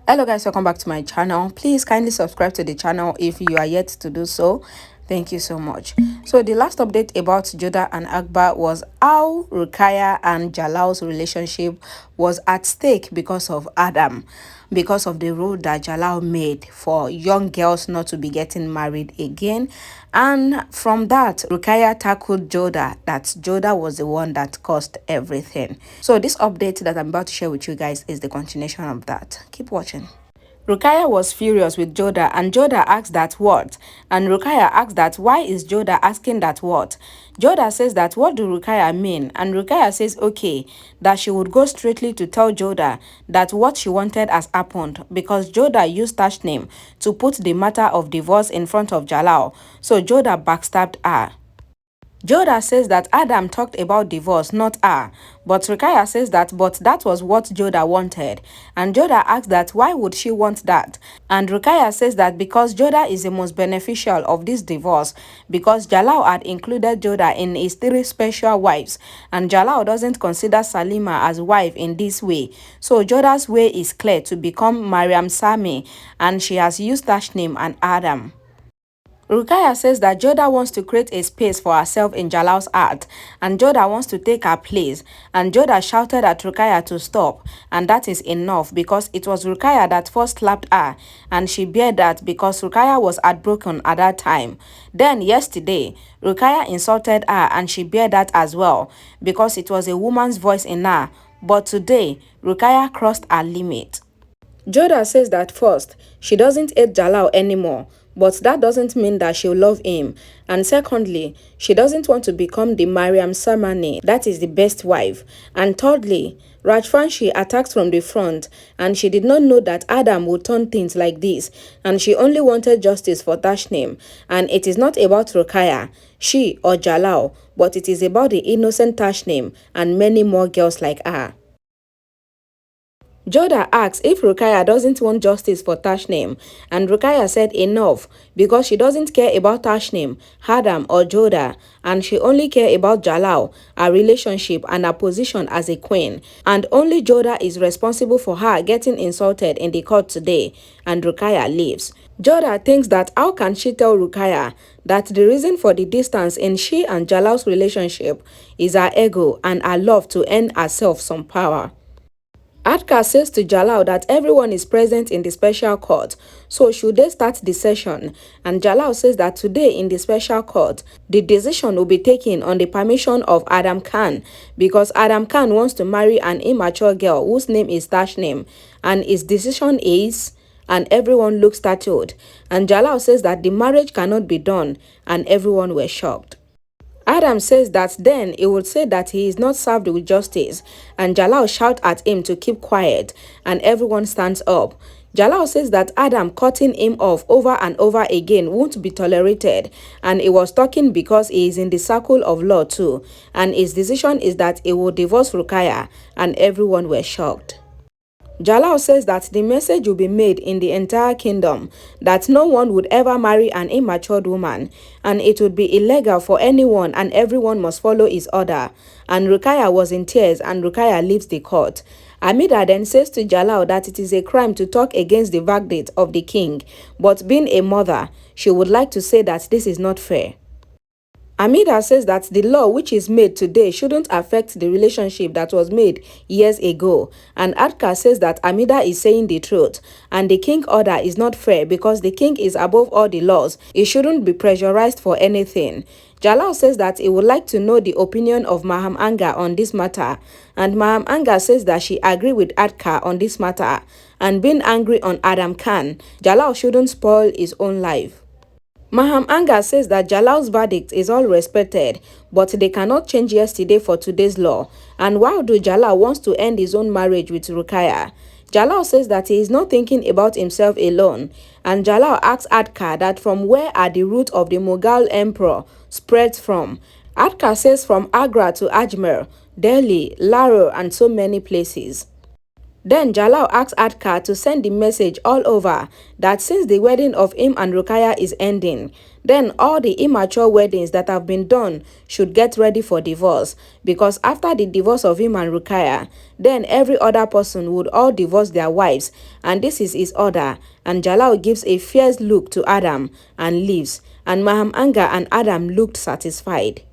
Hello guys, welcome back to my channel. Please kindly subscribe to the channel if you are yet to do so. Thank you so much. So the last update about Jodha and AKBAR was how Rukaya and Jalal's relationship was at stake because of Adham, because of the rule that Jalal made for young girls not to be getting married again. And from that, Rukaya tackled Jodha, that Jodha was the one that caused everything. So this update that I'm about to share with you guys is the continuation of that. Keep watching. Rukaya was furious with Jodha, and Jodha asked that what? And Rukaya asked that why is Jodha asking that what? Jodha says that what do Rukaya mean? And Rukaya says okay, that she would go straightly to tell Jodha that what she wanted has happened because Jodha used Tash's name to put the matter of divorce in front of Jalal. So Jodha backstabbed her. Jodha says that Adham talked about divorce, not her. But Rukaya says that that was what Jodha wanted. And Jodha asks that why would she want that? And Rukaya says that because Jodha is the most beneficial of this divorce, because Jalal had included Jodha in his 3 special wives, and Jalal doesn't consider Salima as wife in this way. So Jodha's way is clear to become Mariam Sami, and she has used that name and Adam. Rukaya says that Jodha wants to create a space for herself in Jalal's heart, and Jodha wants to take her place. And Jodha shouted at Rukaya to stop, and that is enough because it was Rukaya that first slapped her, and she bear that because Rukaya was heartbroken at that time. Then yesterday, Rukaya insulted her, and she bear that as well because it was a woman's voice in her. But today, Rukaya crossed her limit. Jodha says that first, she doesn't hate Jalal anymore, but that doesn't mean that she'll love him. And secondly, she doesn't want to become the Mariam Samani, that is the best wife. And thirdly, Rajvanshi attacks from the front, and she did not know that Adham would turn things like this, and she only wanted justice for Tashnim. And it is not about Rukaya, she or Jalal, but it is about the innocent Tashnim and many more girls like her. Jodha asks if Rukaya doesn't want justice for Tashnim, and Rukaya said enough because she doesn't care about Tashnim, Adham or Jodha, and she only cares about Jalal, her relationship and her position as a queen, and only Jodha is responsible for her getting insulted in the court today, and Rukaya leaves. Jodha thinks that how can she tell Rukaya that the reason for the distance in she and Jalal's relationship is her ego and her love to earn herself some power. Adka says to Jalal that everyone is present in the special court, so should they start the session? And Jalal says that today in the special court, the decision will be taken on the permission of Adam Khan, because Adam Khan wants to marry an immature girl whose name is Tashnim, and his decision is, and everyone looks startled. And Jalal says that the marriage cannot be done, and everyone were shocked. Adam says that then he would say that he is not served with justice, and Jalal shouts at him to keep quiet, and everyone stands up. Jalal says that Adam cutting him off over and over again won't be tolerated, and he was talking because he is in the circle of law too, and his decision is that he will divorce Rukaya, and everyone were shocked. Jalal says that the message will be made in the entire kingdom that no one would ever marry an immature woman, and it would be illegal for anyone, and everyone must follow his order. And Rukaya was in tears, and Rukaya leaves the court. Amida then says to Jalal that it is a crime to talk against the verdict of the king, but being a mother, she would like to say that this is not fair. Amida says that the law which is made today shouldn't affect the relationship that was made years ago. And Adka says that Amida is saying the truth, and the king order is not fair because the king is above all the laws. He shouldn't be pressurized for anything. Jalal says that he would like to know the opinion of Maham Anga on this matter, and Maham Anga says that she agrees with Adka on this matter, and being angry on Adam Khan, Jalal shouldn't spoil his own life. Maham Anga says that Jalal's verdict is all respected, but they cannot change yesterday for today's law. And why do Jalal wants to end his own marriage with Rukaya? Jalal says that he is not thinking about himself alone. And Jalal asks Adka that from where are the root of the Mughal emperor spread from. Adka says from Agra to Ajmer, Delhi, Lahore and so many places. Then Jalal asked Adka to send the message all over that since the wedding of him and Rukaya is ending, then all the immature weddings that have been done should get ready for divorce, because after the divorce of him and Rukaya, then every other person would all divorce their wives, and this is his order. And Jalal gives a fierce look to Adham and leaves, and Maham Anga and Adham looked satisfied.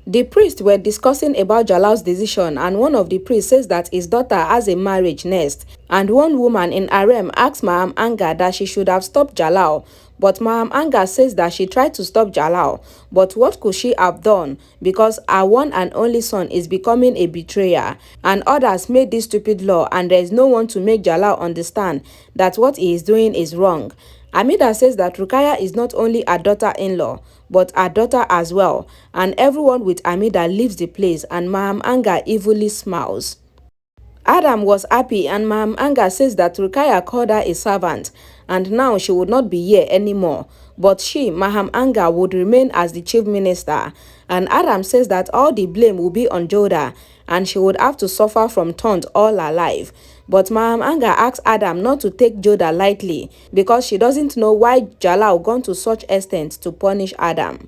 The priests were discussing about Jalal's decision, and one of the priests says that his daughter has a marriage next. And one woman in Harem asks Maham Anga that she should have stopped Jalal, but Maham Anga says that she tried to stop Jalal, but what could she have done, because her one and only son is becoming a betrayer, and others made this stupid law, and there is no one to make Jalal understand that what he is doing is wrong. Amida says that Rukaya is not only her daughter-in-law, but her daughter as well, and everyone with Amida leaves the place, and Maham Anga evilly smiles. Adham was happy, and Maham Anga says that Rukaya called her a servant, and now she would not be here anymore, but she, Maham Anga, would remain as the chief minister. And Adham says that all the blame will be on Jodha, and she would have to suffer from taunt all her life. But Maham Anga asks Adham not to take Jodha lightly, because she doesn't know why Jalal gone to such extent to punish Adham.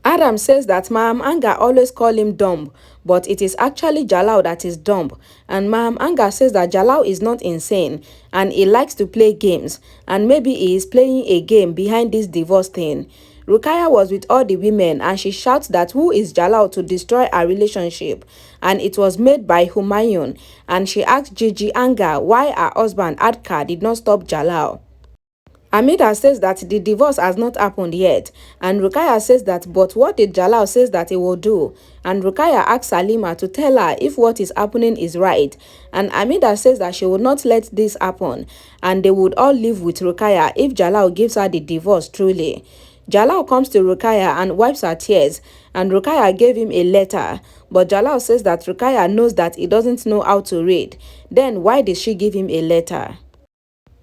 Adham says that Maham Anga always call him dumb, but it is actually Jalal that is dumb. And Maham Anga says that Jalal is not insane, and he likes to play games, and maybe he is playing a game behind this divorce thing. Rukaya was with all the women, and she shouts that who is Jalal to destroy our relationship, and it was made by Humayun, and she asked Gigi Anga why her husband Adka did not stop Jalal. Amida says that the divorce has not happened yet, and Rukaya says that but what did Jalal says that he will do, and Rukaya asks Salima to tell her if what is happening is right, and Amida says that she will not let this happen, and they would all live with Rukaya if Jalal gives her the divorce truly. Jalal comes to Rukaya and wipes her tears, and Rukaya gave him a letter, but Jalal says that Rukaya knows that he doesn't know how to read. Then why did she give him a letter?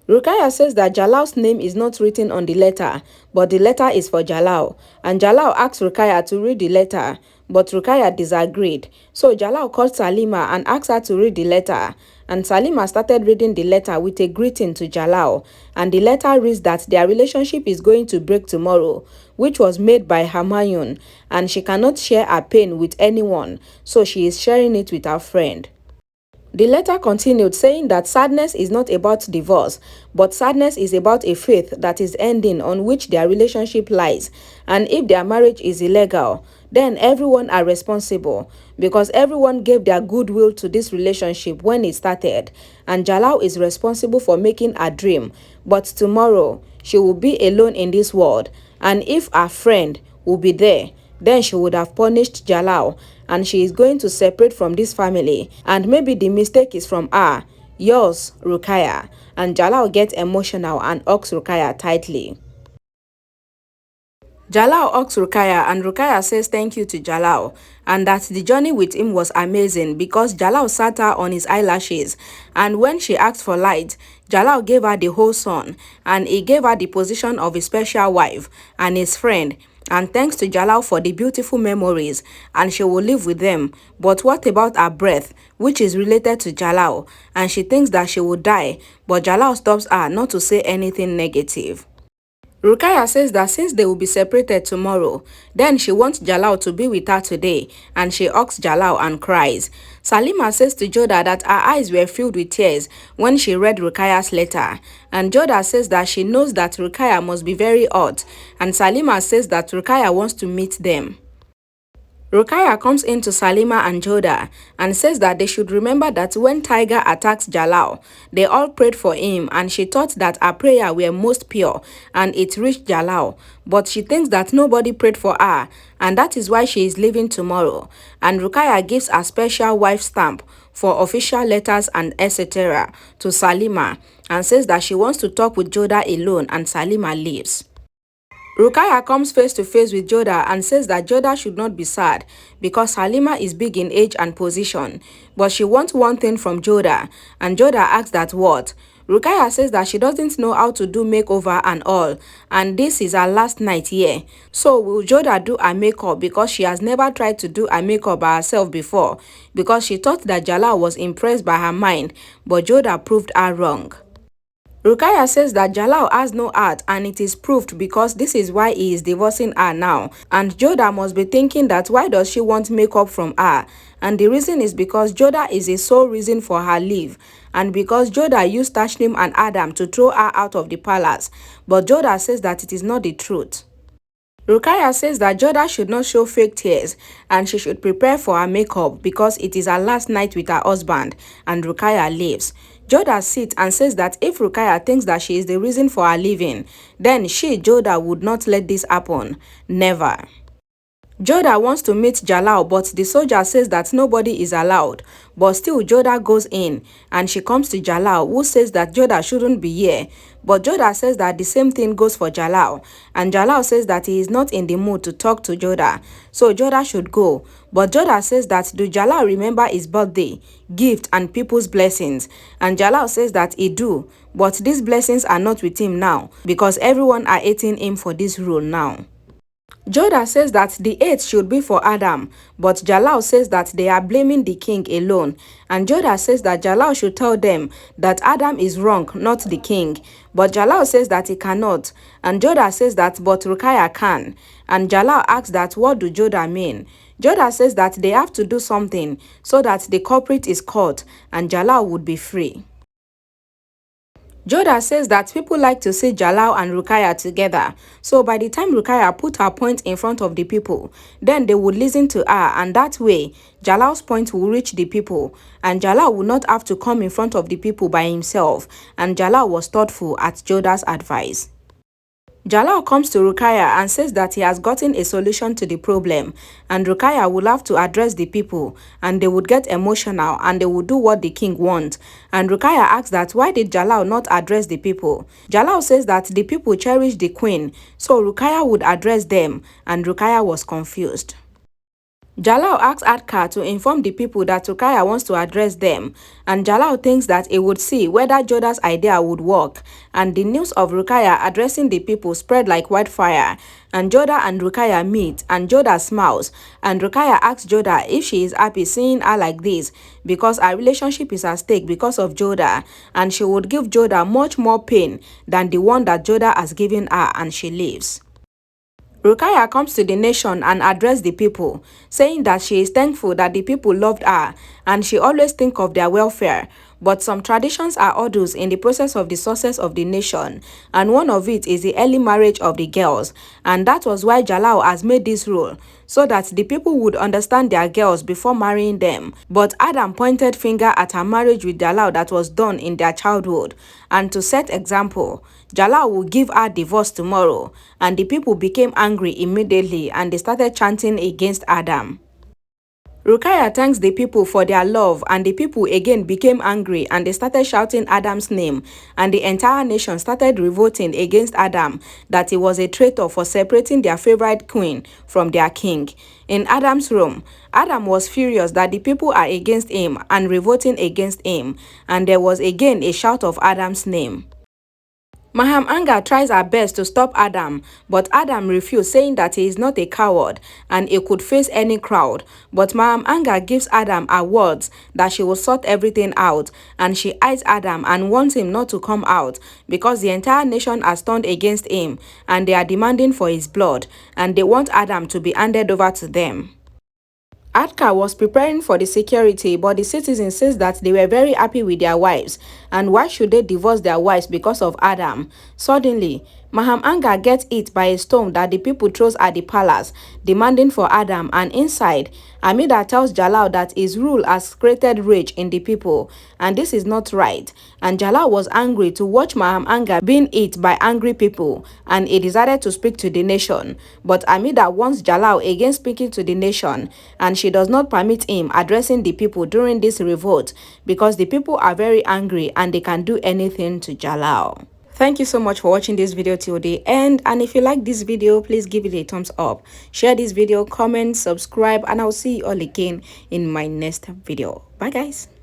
Rukaya says that Jalal's name is not written on the letter, but the letter is for Jalal. And Jalal asks Rukaya to read the letter, but Rukaya disagreed. So Jalal called Salima and asked her to read the letter. And Salima started reading the letter with a greeting to Jalal. And the letter reads that their relationship is going to break tomorrow, which was made by Humayun, and she cannot share her pain with anyone, so she is sharing it with her friend. The letter continued saying that sadness is not about divorce, but sadness is about a faith that is ending on which their relationship lies, and if their marriage is illegal, then everyone are responsible, because everyone gave their goodwill to this relationship when it started, and Jalal is responsible for making a dream, but tomorrow she will be alone in this world, and if her friend will be there, then she would have punished Jalal, and she is going to separate from this family, and maybe the mistake is from her, yours, Rukaya. And Jalal gets emotional and hugs Rukaya tightly. Jalal hugs Rukaya, and Rukaya says thank you to Jalal, and that the journey with him was amazing because Jalal sat her on his eyelashes, and when she asked for light, Jalal gave her the whole sun, and he gave her the position of a special wife and his friend. And thanks to Jalal for the beautiful memories, and she will live with them. But what about her breath, which is related to Jalal, and she thinks that she will die, but Jalal stops her not to say anything negative. Rukaya says that since they will be separated tomorrow, then she wants Jalal to be with her today, and she hugs Jalal and cries. Salima says to Jodha that her eyes were filled with tears when she read Rukaya's letter, and Jodha says that she knows that Rukaya must be very hot, and Salima says that Rukaya wants to meet them. Rukaya comes into Salima and Jodha and says that they should remember that when Tiger attacked Jalal, they all prayed for him, and she thought that her prayer were most pure and it reached Jalal, but she thinks that nobody prayed for her, and that is why she is leaving tomorrow. And Rukaya gives a special wife stamp for official letters and etc. to Salima and says that she wants to talk with Jodha alone, and Salima leaves. Rukaya comes face to face with Jodha and says that Jodha should not be sad because Salima is big in age and position, but she wants one thing from Jodha, and Jodha asks that what? Rukaiya says that she doesn't know how to do makeover and all, and this is her last night here. So will Jodha do her makeup because she has never tried to do her makeup by herself before, because she thought that Jalal was impressed by her mind, but Jodha proved her wrong. Rukaiya says that Jalal has no heart, and it is proved because this is why he is divorcing her now. And Jodha must be thinking that why does she want makeup from her? And the reason is because Jodha is a sole reason for her leave, and because Jodha used Tasnim and Adham to throw her out of the palace. But Jodha says that it is not the truth. Rukaiya says that Jodha should not show fake tears and she should prepare for her makeup because it is her last night with her husband and Rukaiya leaves. Jodha sits and says that if Rukaiya thinks that she is the reason for her leaving, then she, Jodha, would not let this happen. Never. Jodha wants to meet Jalal, but the soldier says that nobody is allowed. But still Jodha goes in and she comes to Jalal, who says that Jodha shouldn't be here. But Jodha says that the same thing goes for Jalal. And Jalal says that he is not in the mood to talk to Jodha, so Jodha should go. But Jodha says that do Jalal remember his birthday, gift and people's blessings? And Jalal says that he do, but these blessings are not with him now because everyone are hating him for this role now. Jodha says that the hate should be for Adham, but Jalal says that they are blaming the king alone. And Jodha says that Jalal should tell them that Adham is wrong, not the king. But Jalal says that he cannot. And Jodha says that but Rukaiya can. And Jalal asks that what do Jodha mean? Jodha says that they have to do something so that the culprit is caught and Jalal would be free. Jodha says that people like to see Jalal and Rukaiya together, so by the time Rukaiya put her point in front of the people, then they would listen to her, and that way Jalal's point will reach the people and Jalal will not have to come in front of the people by himself. And Jalal was thoughtful at Jodha's advice. Jalal comes to Rukaiya and says that he has gotten a solution to the problem, and Rukaiya will have to address the people and they would get emotional and they would do what the king wants. And Rukaiya asks that why did Jalal not address the people? Jalal says that the people cherish the queen, so Rukaiya would address them, and Rukaiya was confused. Jalal asks Adka to inform the people that Rukaiya wants to address them, and Jalal thinks that he would see whether Jodha's idea would work, and the news of Rukaiya addressing the people spread like wildfire, and Jodha and Rukaiya meet, and Jodha smiles, and Rukaiya asks Jodha if she is happy seeing her like this, because her relationship is at stake because of Jodha, and she would give Jodha much more pain than the one that Jodha has given her, and she leaves. Rukaiya comes to the nation and addressed the people, saying that she is thankful that the people loved her and she always thinks of their welfare. But some traditions are hurdles in the process of the success of the nation, and one of it is the early marriage of the girls, and that was why Jalal has made this rule, so that the people would understand their girls before marrying them. But Adham pointed finger at her marriage with Jalal that was done in their childhood, and to set example, Jalal will give her divorce tomorrow, and the people became angry immediately and they started chanting against Adham. Rukaiya thanks the people for their love, and the people again became angry and they started shouting Adham's name, and the entire nation started revolting against Adham, that he was a traitor for separating their favorite queen from their king. In Adham's room, Adham was furious that the people are against him and revolting against him, and there was again a shout of Adham's name. Maham Anga tries her best to stop Adham, but Adham refused, saying that he is not a coward and he could face any crowd. But Maham Anga gives Adham her words that she will sort everything out, and she hides Adham and wants him not to come out because the entire nation has turned against him and they are demanding for his blood, and they want Adham to be handed over to them. Adka was preparing for the security, but the citizens says that they were very happy with their wives, and why should they divorce their wives because of Adham? Suddenly, Maham Anga gets hit by a stone that the people throws at the palace, demanding for Adham, and inside, Amida tells Jalal that his rule has created rage in the people, and this is not right. And Jalal was angry to watch Maham Anga being hit by angry people, and he decided to speak to the nation. But Amida wants Jalal against speaking to the nation, and she does not permit him addressing the people during this revolt because the people are very angry and they can do anything to Jalal. Thank you so much for watching this video till the end, and if you like this video, please give it a thumbs up, share this video, comment, subscribe, and I'll see you all again in my next video. Bye guys.